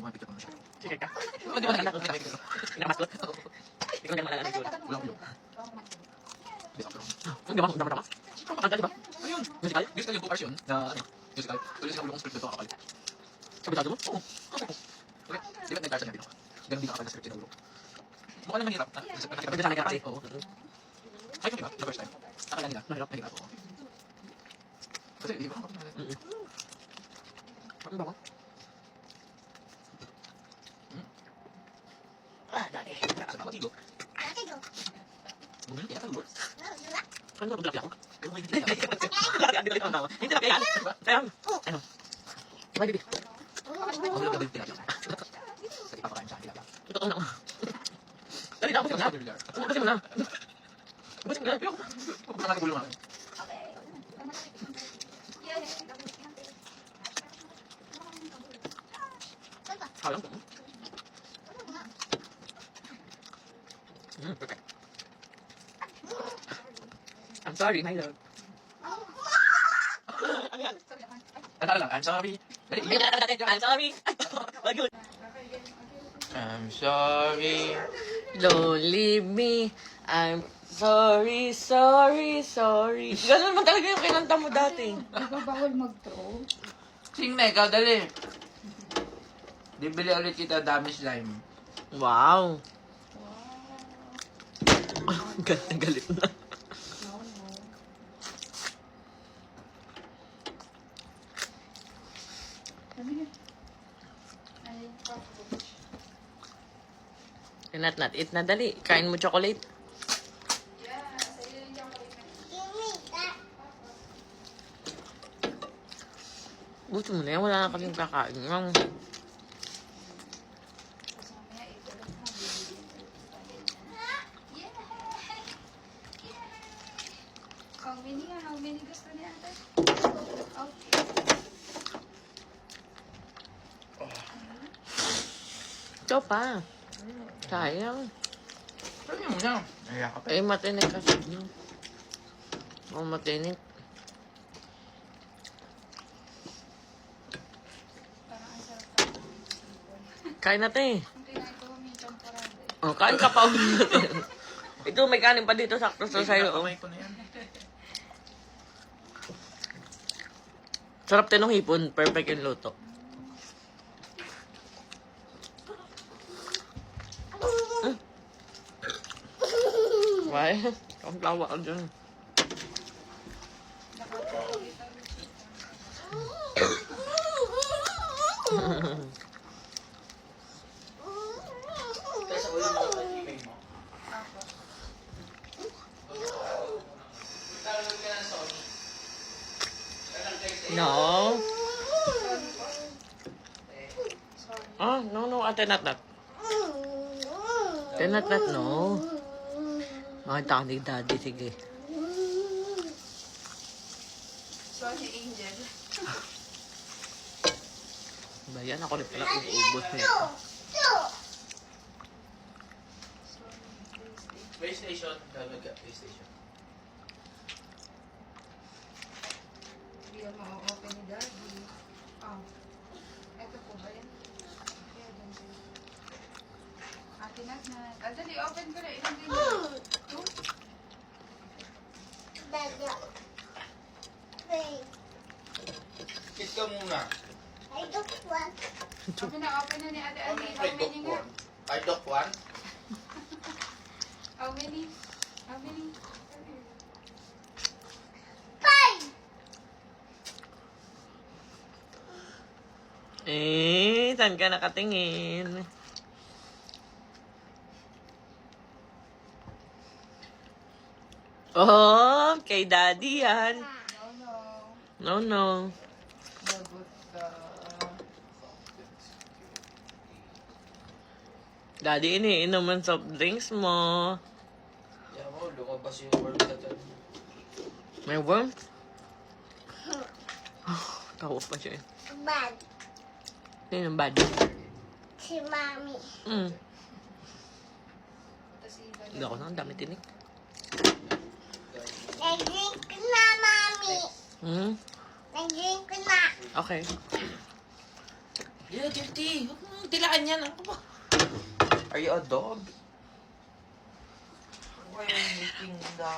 mo picture ko na siya. Sige ka. Hindi mo na anak. Pinakamasot. Hindi ko na malala siguro. Wala ko yun. Hindi ba? Dama-dama. Kanta, di ba? Ayun. Musical? Musical yung 2 hours yun. Na ano, musical. Tuloy sila yung script nito kakapal. Kabisado mo? Oo. Okay. Di ba nag-darsa niya dito? Ganun din kakapal na script sinulog. Mukha naman hirap. Hindi sa akin kasi. Oo. Ay, di ba? The first time. Akala nila. Mahirap. Mahirap, oo. Kasi, di ba? Ano ba? Ah, dali. Sa bawat tigo. Bumili kaya ka lulot. Ano ba tilapia ako? Hindi Hindi ko tawa. Hindi tilapia yan. Ayun. Ano? Bye, baby. Ako lang gagawin tilapia. Kasi papakain sa tilapia. Ito ko na. Dali na, ubusin mo na. Ubusin mo na. Ubusin mo na. Huwag na nagulong namin. Sayang ko. Perfect. I'm sorry, my love. Ano yan? Ano lang, I'm sorry. I'm sorry. Wag yun. I'm sorry. Don't leave me. I'm sorry, sorry, sorry. Ganun naman talaga yung kinanta mo dati. Di ba bawal mag-throw? Sing na ikaw, dali. Bibili ulit kita dami slime. Wow. Galit na galit na. Not eat na dali. Kain mo chocolate. Gusto mo na yan. Wala na kaming kakain. How many gusto niya ate? Ito pa. Sayang. Pwede mo na. Naiyak ka pa. Eh, matinik kasi. Matinik. Parang ang sarap. Kain natin. Ang kinain ko may champorado eh. Oh, kain ka pa ulit natin. Ito, may kanin pa dito. Sakto sa sa'yo. Oh. Kamay ko na yan. Sarap din ng hipon. Perfect yung luto. Why? Ang tawa ka dyan. Sa ulo mo, email mo. No. Ah, no, ate, not. Ate, not, no. Makita ka ni daddy, sige. Sorry, Angel. Ba yan? Ako rin pala uubos niya. PlayStation. Download ka, PlayStation. Hindi yan ma-open ni Daddy. Ito po ba yan? Kaya dyan siya. Ate Nat. Dali, open ko na. Ilang din yun? Kiss ka muna. Open na ni Ate Ali. How many nga? I don't want. How many? How many? Eh, saan ka nakatingin? Oh, kay daddy yan. No. No. Lagot ka. Daddy, iniinom ang soft drinks mo. Yan mo, lumabas yung worm sa dyan. May worm? Tawa pa siya eh. Bad. Sino yung bad? Si Mami. Tapos iba Hindi ako na, ang dami tinik. Nag-drink na, Mami. Hmm? Nag-drink na. Okay. Yeah, guilty. Huwag mo Tilaan yan. Ano ba? Are you a dog? Why are you making the...